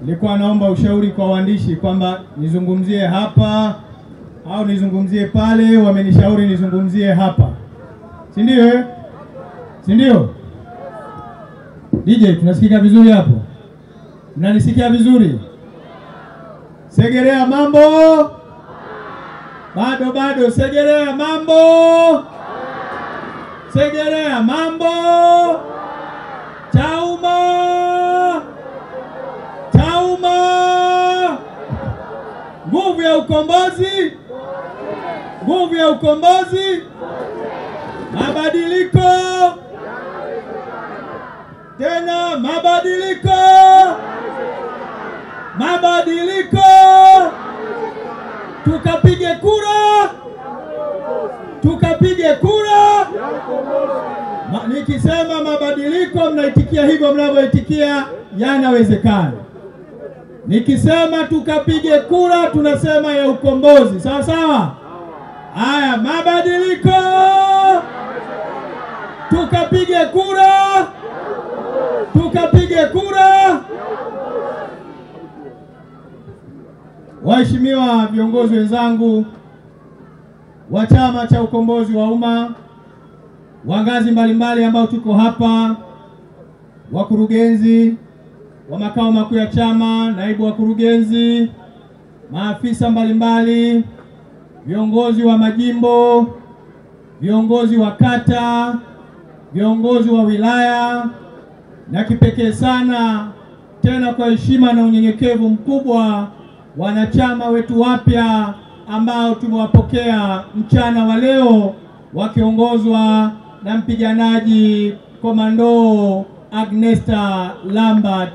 Nilikuwa naomba ushauri kwa waandishi kwamba nizungumzie hapa au nizungumzie pale. Wamenishauri nizungumzie hapa. Si ndio eh? Si ndio? DJ, tunasikika vizuri hapo? Mnanisikia vizuri? Segerea mambo? Bado Segerea mambo? Segerea mambo? Chauma! Chauma! Nguvu ya ukombozi! Nguvu ya ukombozi! Mabadiliko! Tena mabadiliko! Mabadiliko! Tukapige kura! Tukapige kura! Nikisema mabadiliko mnaitikia hivyo mnavyoitikia, yanawezekana. Nikisema tukapige kura tunasema ya ukombozi. Sawa sawa? Haya, mabadiliko! Tukapige kura! Tukapige kura! Waheshimiwa viongozi wenzangu wa Chama cha Ukombozi wa Umma, wa ngazi mbalimbali ambao tuko hapa, wakurugenzi wa makao makuu ya chama, naibu wakurugenzi, maafisa mbalimbali, viongozi wa majimbo, viongozi wa kata, viongozi wa wilaya, na kipekee sana tena kwa heshima na unyenyekevu mkubwa wanachama wetu wapya ambao tumewapokea mchana wa leo wakiongozwa na mpiganaji Komando Agnesta Lambert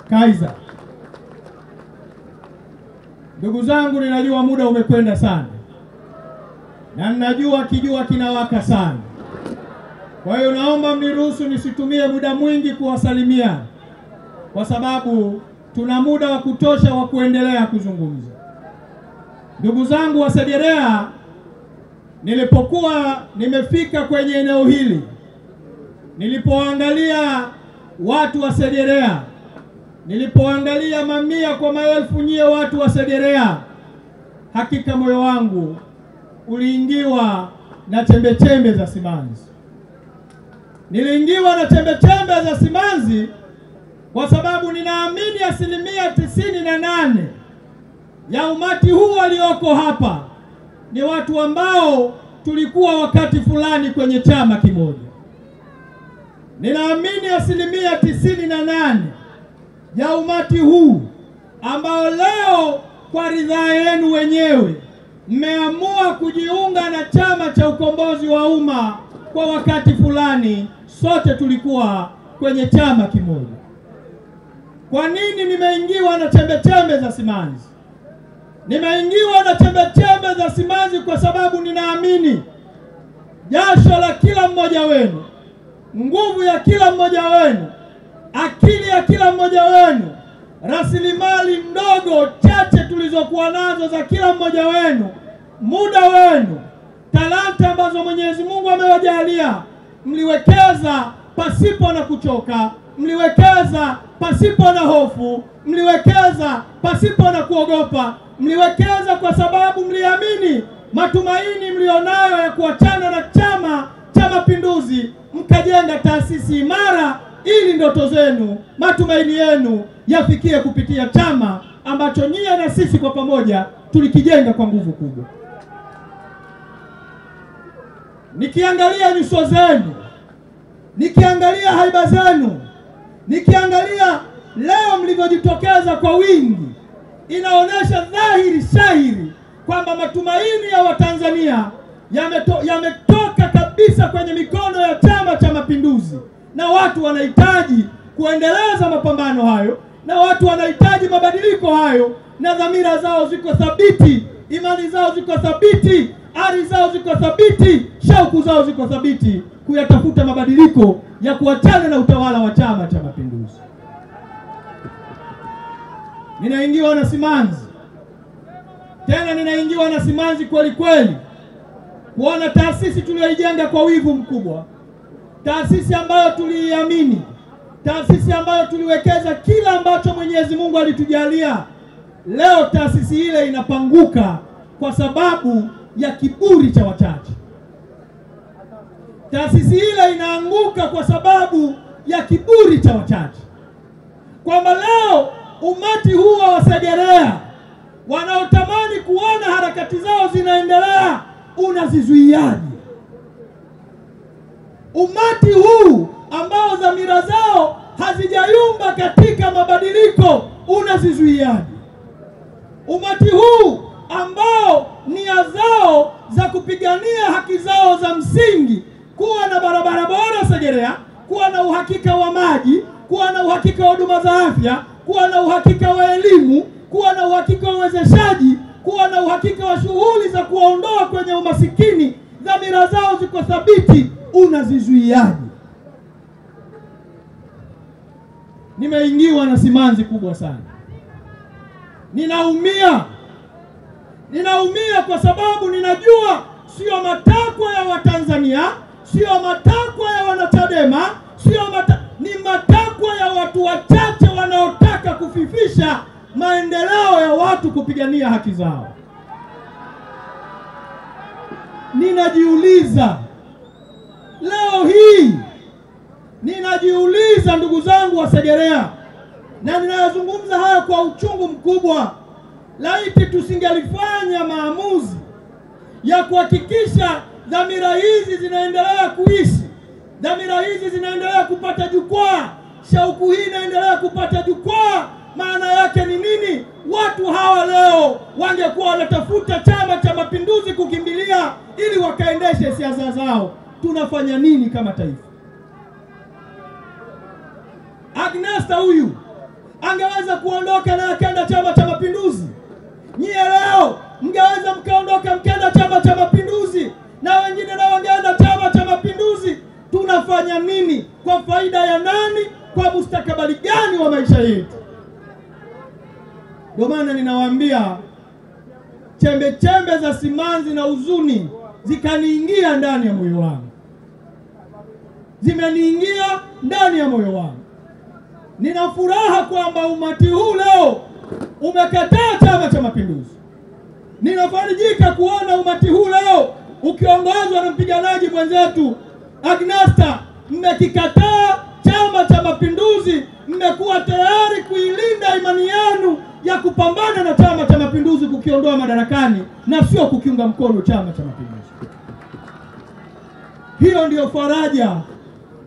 Kaiser. Ndugu zangu, ninajua muda umekwenda sana na ninajua kijua kinawaka sana. Kwa hiyo naomba mniruhusu nisitumie muda mwingi kuwasalimia, kwa sababu tuna muda wa kutosha wa kuendelea kuzungumza. Ndugu zangu wa Segerea, nilipokuwa nimefika kwenye eneo hili, nilipoangalia watu wa Segerea, nilipoangalia mamia kwa maelfu nyie watu wa Segerea, hakika moyo wangu uliingiwa na chembe za simanzi. Niliingiwa na chembe za simanzi kwa sababu ninaamini 98% ya umati huu walioko hapa ni watu ambao tulikuwa wakati fulani kwenye chama kimoja. Ninaamini 98% ya umati huu ambao leo kwa ridhaa yenu wenyewe mmeamua kujiunga na Chama cha Ukombozi wa Umma, kwa wakati fulani sote tulikuwa kwenye chama kimoja. Kwa nini nimeingiwa na chembe za simanzi? Nimeingiwa na chembe za simanzi kwa sababu ninaamini jasho la kila mmoja wenu, nguvu ya kila mmoja wenu, akili ya kila mmoja wenu, rasilimali ndogo chache tulizokuwa nazo za kila mmoja wenu, muda wenu, talanta ambazo Mwenyezi Mungu amewajalia, mliwekeza pasipo na kuchoka, mliwekeza pasipo na hofu, mliwekeza pasipo na kuogopa, mliwekeza kwa sababu mliamini matumaini mlionayo ya kuachana na Chama cha Mapinduzi, mkajenga taasisi imara ili ndoto zenu, matumaini yenu yafikie kupitia chama ambacho nyie na sisi kwa pamoja tulikijenga kwa nguvu kubwa. Nikiangalia nyuso zenu, nikiangalia haiba zenu, nikiangalia leo mlivyojitokeza kwa wingi, inaonesha dhahiri shahiri kwamba matumaini ya Watanzania yametoka kabisa kwenye mikono ya Chama cha Mapinduzi, na watu wanahitaji kuendeleza mapambano hayo, na watu wanahitaji mabadiliko hayo, na dhamira zao ziko thabiti, imani zao ziko thabiti, ari zao ziko thabiti, shauku zao ziko thabiti kuyatafuta mabadiliko ya kuachana na utawala wa Chama cha Mapinduzi. Ninaingiwa na simanzi, tena ninaingiwa na simanzi kweli kweli, kuona taasisi tuliyoijenga kwa wivu mkubwa, taasisi ambayo tuliiamini, taasisi ambayo tuliwekeza kila ambacho Mwenyezi Mungu alitujalia. Leo taasisi ile inapanguka kwa sababu ya kiburi cha wachache. Taasisi ile inaanguka kwa sababu ya kiburi cha wachache. Kwamba leo umati huu wa Segerea wanaotamani kuona harakati zao zinaendelea, unazizuiaje? Umati huu ambao dhamira zao hazijayumba katika mabadiliko, unazizuiaje? Umati huu ambao nia zao za kupigania haki zao za msingi, kuwa na barabara bora Segerea, kuwa na uhakika wa maji, kuwa na uhakika wa huduma za afya, kuwa na uhakika wa elimu, kuwa na uhakika wa uwezeshaji, kuwa na uhakika wa shughuli za kuwaondoa kwenye umasikini, dhamira zao ziko thabiti, unazizuiaje? Nimeingiwa na simanzi kubwa sana. Ninaumia kwa sababu ninajua sio matakwa ya Watanzania, sio matakwa ya wanachadema, ni matakwa ya watu wachache wanaotaka kufifisha maendeleo ya watu kupigania haki zao. Ninajiuliza leo hii, ndugu zangu wa Segerea, na ninayazungumza haya kwa uchungu mkubwa, laiti tusingelifanya maamuzi ya kuhakikisha dhamira hizi zinaendelea kuishi, dhamira hizi zinaendelea kupata jukwaa, shauku hii inaendelea kupata jukwaa. Maana yake ni nini? Watu hawa leo wangekuwa wanatafuta Chama cha Mapinduzi kukimbilia ili wakaendeshe siasa zao. Tunafanya nini kama taifa? Agnesta huyu angeweza kuondoka na akaenda Chama cha Mapinduzi. Nyie leo mngeweza mkaondoka mkaenda Chama cha Mapinduzi, na wengine na wangeenda Chama cha Mapinduzi. Tunafanya nini? Kwa faida ya nani? Kwa mustakabali gani wa maisha yetu? Ndio maana ninawaambia, chembe chembe za simanzi na huzuni zikaniingia ndani ya moyo wangu, zimeniingia ndani ya moyo wangu. Nina furaha kwamba umati huu leo umekataa Chama cha Mapinduzi. Ninafarijika kuona umati huu leo ukiongozwa na mpiganaji mwenzetu Agnesta, mmekikataa Chama cha Mapinduzi, mmekuwa tayari kuilinda imani yenu ya kupambana na Chama cha Mapinduzi kukiondoa madarakani na sio kukiunga mkono Chama cha Mapinduzi. Hiyo ndiyo faraja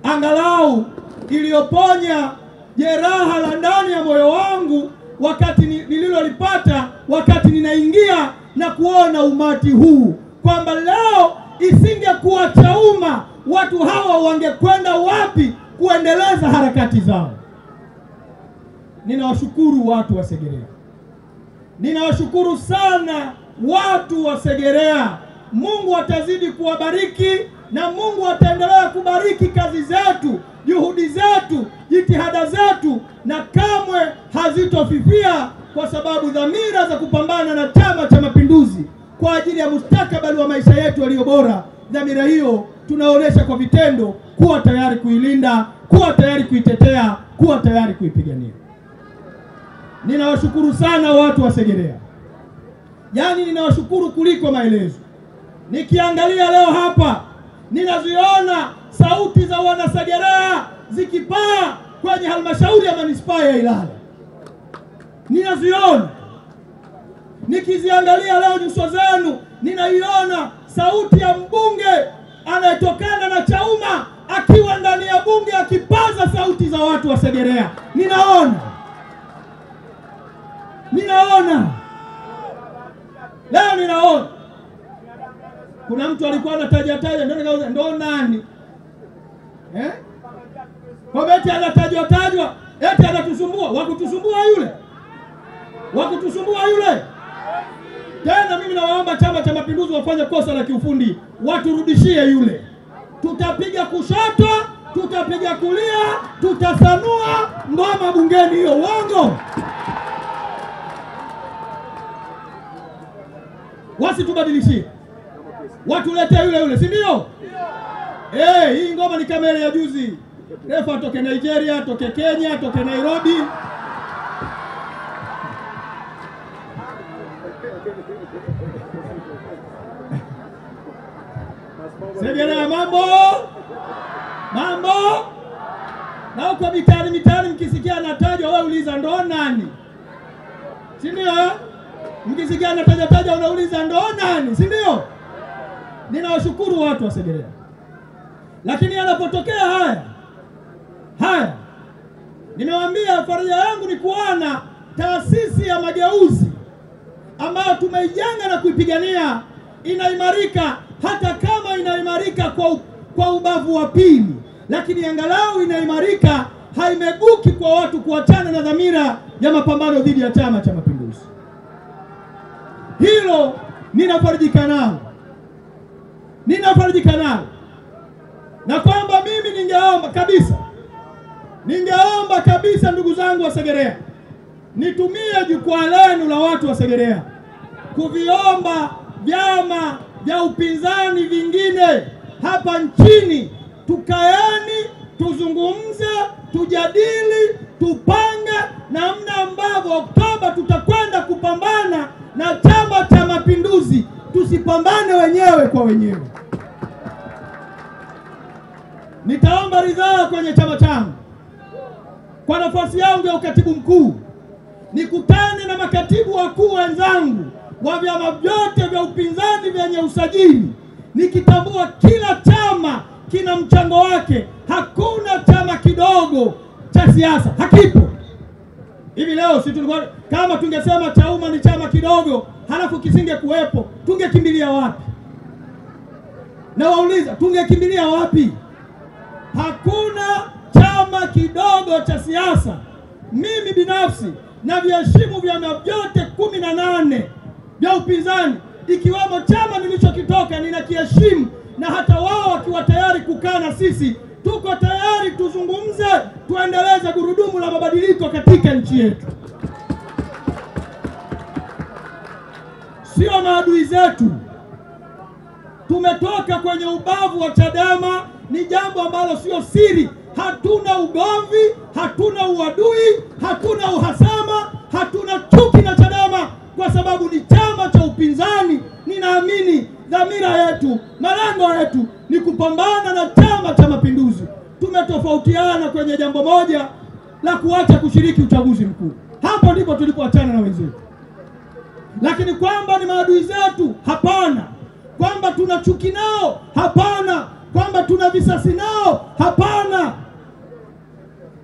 angalau iliyoponya jeraha la ndani ya moyo wangu wakati nililolipata wakati ninaingia na kuona umati huu, kwamba leo isingekuwa Chauma, watu hawa wangekwenda wapi kuendeleza harakati zao. Ninawashukuru watu wa Segerea, ninawashukuru sana watu wa Segerea. Mungu atazidi kuwabariki na Mungu ataendelea kubariki kazi zetu, juhudi zetu, jitihada zetu, na kamwe hazitofifia, kwa sababu dhamira za kupambana na Chama cha Mapinduzi kwa ajili ya mustakabali wa maisha yetu yaliyo bora, dhamira hiyo tunaonesha kwa vitendo, kuwa tayari kuilinda, kuwa tayari kuitetea, kuwa tayari kuipigania. Ninawashukuru sana watu wa Segerea. Yaani ninawashukuru kuliko maelezo. Nikiangalia leo hapa, ninaziona sauti za wana Segerea zikipaa kwenye halmashauri ya manispaa ya Ilala. Ninaziona. Nikiziangalia leo nyuso zenu, ninaiona sauti ya mbunge anayetokana na Chauma akiwa ndani ya bunge akipaza sauti za watu wa Segerea. Ninaona leo, ninaona kuna mtu alikuwa anataja ndo nani kwa eti anatajwa eti anatusumbua, wakutusumbua yule. Tena mimi nawaomba Chama cha Mapinduzi wafanye kosa la kiufundi, waturudishie yule. Tutapiga kushoto, tutapiga kulia, tutasanua ngoma bungeni, hiyo uongo. Wasitubadilishie, watuletee yule, si ndio? Hii ngoma ni kama ile ya juzi. refa atoke Nigeria, atoke Kenya, atoke Nairobi. Segerea mambo na uko mitani mkisikia anatajwa wewe uliza ndo nani, si ndio? Mkisikia anataja unauliza ndo nani, si ndio? Ninawashukuru watu wa Segerea, lakini yanapotokea haya nimewaambia faraja yangu ni kuona taasisi ya mageuzi ambayo tumeijenga na kuipigania inaimarika, hata kama inaimarika kwa ubavu wa pili, lakini angalau inaimarika, haimeguki kwa watu kuachana na dhamira ya mapambano dhidi ya Chama cha Mapinduzi. Hilo ninafarijika nalo, na kwamba mimi ningeomba kabisa ndugu zangu wa Segerea, nitumie jukwaa lenu la watu wa Segerea kuviomba vyama vya upinzani vingine hapa nchini, tukaeni, tuzungumze, tujadili, tupange namna ambavyo Oktoba tutakwenda kupambana na Chama cha Mapinduzi. Tusipambane wenyewe kwa wenyewe. Nitaomba ridhaa kwenye chama changu, kwa nafasi yangu ya ukatibu mkuu, nikutane na makatibu wakuu wenzangu wa vyama vyote vya upinzani vyenye usajili, nikitambua kila chama kina mchango wake. Hakuna chama kidogo cha siasa, hakipo. Hivi leo si tulikuwa kama tungesema Chauma ni chama kidogo halafu kisinge kuwepo, tungekimbilia wapi? Na wauliza tungekimbilia wapi? Hakuna chama kidogo cha siasa. Mimi binafsi na viheshimu vyama vyote 18 vya upinzani, ikiwemo chama nilichokitoka ninakiheshimu, na hata wao wakiwa tayari kukaa na sisi, tuko tayari tuzungumze, tuendeleze gurudumu la mabadiliko katika nchi yetu. Sio maadui zetu. Tumetoka kwenye ubavu wa Chadema, ni jambo ambalo sio siri. Hatuna ugomvi, hatuna uadui, hatuna uhasama, hatuna chuki na Chadema, kwa sababu ni chama cha upinzani. Ninaamini dhamira yetu, malengo yetu ni kupambana na Chama cha Mapinduzi. Tumetofautiana kwenye jambo moja la kuacha kushiriki uchaguzi mkuu. Hapo ndipo tulipoachana na wenzetu. Lakini kwamba ni maadui zetu, hapana. Kwamba tuna chuki nao, hapana. Kwamba tuna visasi nao, hapana.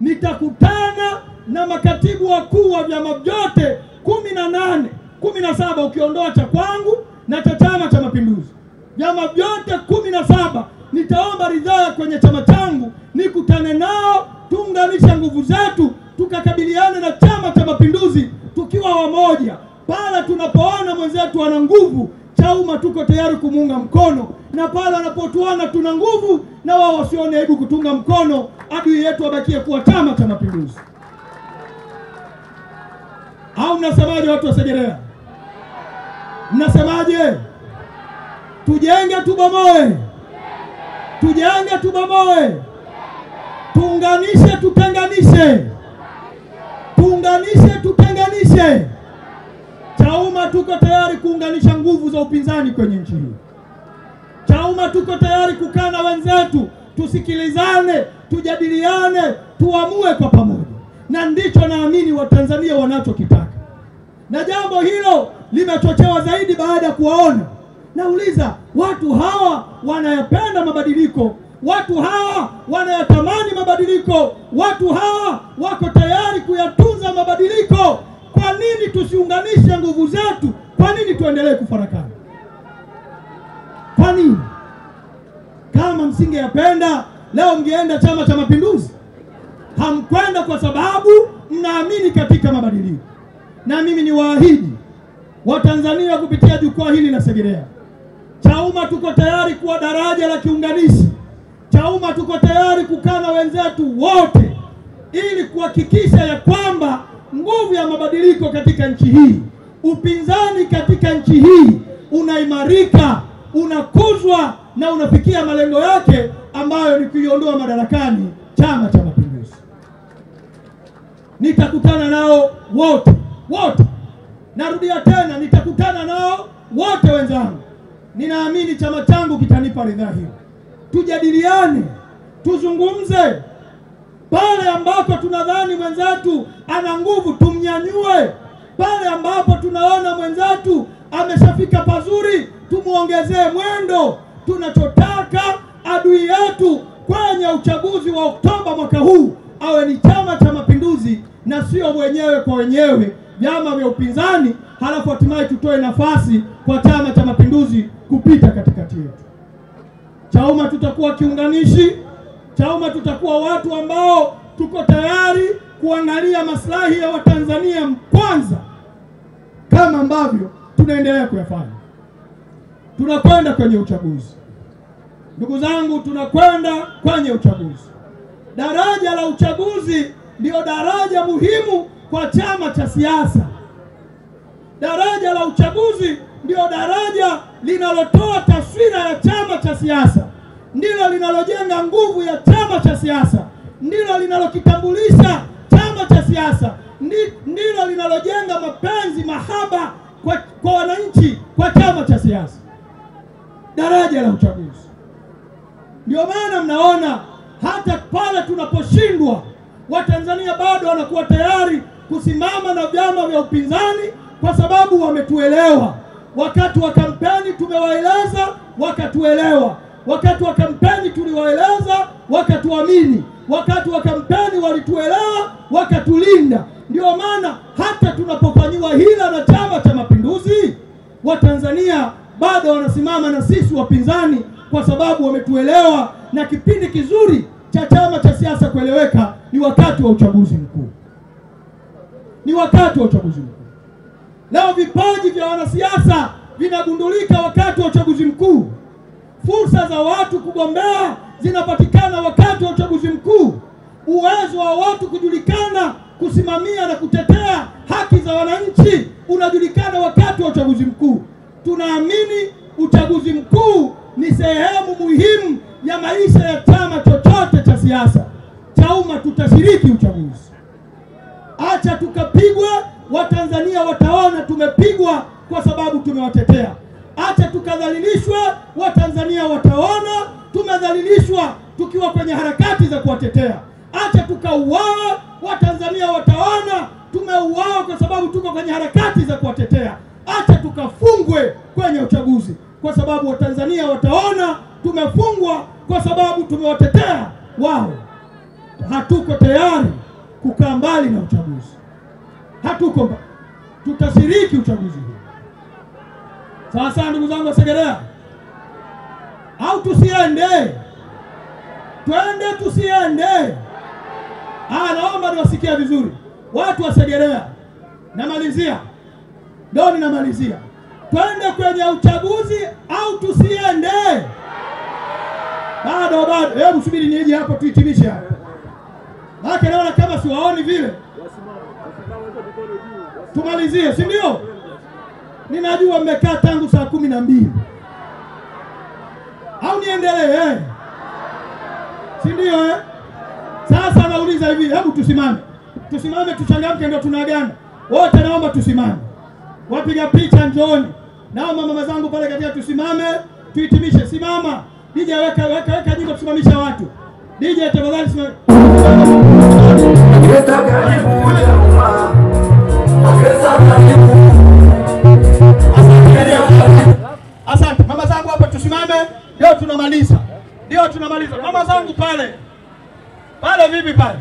Nitakutana na makatibu wakuu wa vyama vyote 17 ukiondoa cha kwangu na cha Chama cha Mapinduzi. Vyama vyote 17 nitaomba ridhaa kwenye chama changu, nikutane nao, tuunganishe nguvu zetu, tukakabiliane na Chama cha Mapinduzi tukiwa wamoja. Pale tunapoona mwenzetu ana nguvu, Chauma tuko tayari kumuunga mkono, na pale anapotuona tuna nguvu, na wao wasione aibu kutunga mkono, adui yetu abakie kuwa Chama cha Mapinduzi. Au mnasemaje watu wa Segerea? Mnasemaje? Tujenge tubomoe, tujenge tubomoe, tuunganishe tutenganishe, tuunganishe tutenganishe. Chauma tuko tayari kuunganisha nguvu za upinzani kwenye nchi hii. Chauma tuko tayari kukaa na wenzetu, tusikilizane, tujadiliane, tuamue kwa pamoja. Na ndicho naamini Watanzania wanachokitaka. Na jambo hilo limechochewa zaidi baada ya kuwaona. Nauliza, watu hawa wanayapenda mabadiliko, watu hawa wanayatamani mabadiliko, watu hawa wako tayari kuyatunza mabadiliko. Kwa nini tusiunganishe nguvu zetu? Kwa nini tuendelee kufarakana? Kwa nini? Kama msingeyapenda, leo mngeenda Chama cha Mapinduzi. Hamkwenda kwa sababu mnaamini katika mabadiliko. Na mimi ni waahidi Watanzania kupitia jukwaa hili la Segerea, Chauma tuko tayari kuwa daraja la kiunganishi. Chauma tuko tayari kukaa na wenzetu wote ili kuhakikisha ya kwamba nguvu ya mabadiliko katika nchi hii, upinzani katika nchi hii unaimarika, unakuzwa na unafikia malengo yake ambayo ni kuiondoa madarakani Chama cha Mapinduzi. Nitakutana nao wote. Narudia tena, nitakutana nao wote wenzangu. Ninaamini chama changu kitanipa ridhaa hiyo. Tujadiliane, tuzungumze. Pale ambapo tunadhani mwenzetu ana nguvu tumnyanyue. Pale ambapo tunaona mwenzetu ameshafika pazuri tumuongezee mwendo. Tunachotaka adui yetu kwenye uchaguzi wa Oktoba mwaka huu awe ni Chama cha Mapinduzi na sio wenyewe kwa wenyewe vyama vya upinzani, halafu hatimaye tutoe nafasi kwa Chama cha Mapinduzi kupita katikati yetu. Chauma tutakuwa kiunganishi. Chauma tutakuwa watu ambao tuko tayari kuangalia maslahi ya Watanzania kwanza, kama ambavyo tunaendelea kuyafanya. Tunakwenda kwenye uchaguzi. Ndugu zangu, tunakwenda kwenye uchaguzi. Daraja la uchaguzi ndio daraja muhimu kwa chama cha siasa. Daraja la uchaguzi ndio daraja linalotoa taswira ya chama cha siasa, ndilo linalojenga nguvu ya chama cha siasa, ndilo linalokitambulisha chama cha siasa, ndilo linalojenga mapenzi, mahaba kwa wananchi kwa chama cha siasa. Daraja la uchaguzi. Ndio maana mnaona hata pale tunaposhindwa, Watanzania bado wanakuwa tayari kusimama na vyama vya upinzani kwa sababu wametuelewa. Wakati wa kampeni tumewaeleza, wakatuelewa. Wakati wa kampeni tuliwaeleza, wakatuamini. Wakati wa kampeni walituelewa, wakatulinda. Ndio maana hata tunapofanyiwa hila na Chama cha Mapinduzi, Watanzania bado wanasimama na sisi wapinzani kwa sababu wametuelewa, na kipindi kizuri cha chama cha siasa kueleweka ni wakati wa uchaguzi mkuu. Ni wakati wa uchaguzi mkuu. Leo vipaji vya wanasiasa vinagundulika wakati wa uchaguzi mkuu. Fursa za watu kugombea zinapatikana wakati wa uchaguzi mkuu. Uwezo wa watu kujulikana, kusimamia na kutetea haki za wananchi unajulikana wakati wa uchaguzi mkuu. Tunaamini uchaguzi mkuu ni sehemu muhimu ya maisha ya chama chochote cha siasa. Chauma tutashiriki uchaguzi. Acha tukapigwe, Watanzania wataona tumepigwa kwa sababu tumewatetea. Acha tukadhalilishwe, Watanzania wataona tumedhalilishwa tukiwa kwenye harakati za kuwatetea. Acha tukauawa, Watanzania wataona tumeuawa kwa sababu tuko kwenye harakati za kuwatetea. Acha tukafungwe kwenye uchaguzi kwa sababu Watanzania wataona tumefungwa kwa sababu tumewatetea wao. Hatuko tayari kukaa mbali na uchaguzi. Hatuko. Tutashiriki uchaguzi huu. Sasa ndugu zangu wa Segerea, au tusiende? Twende tusiende? Naomba niwasikie vizuri watu wa Segerea. Namalizia. Ndio ninamalizia. Twende kwenye uchaguzi au tusiende? Bado. Hebu subiri nije hapo tuhitimishe hapo. Maana naona kama siwaoni vile. Tumalizie, si ndio? Ninajua mmekaa tangu saa 12. Au niendelee si ndio Sasa nauliza hivi, hebu tusimame. Tusimame tuchangamke, ndio tunaagana. Wote naomba tusimame. Wapiga picha njooni. Naomba mama zangu pale katika tusimame, tuhitimishe. Simama. DJ weka nyimbo tusimamisha watu. DJ tafadhali simama. Asante. Mama zangu hapa tusimame, ndio tunamaliza. Mama zangu pale. Pale vipi pale?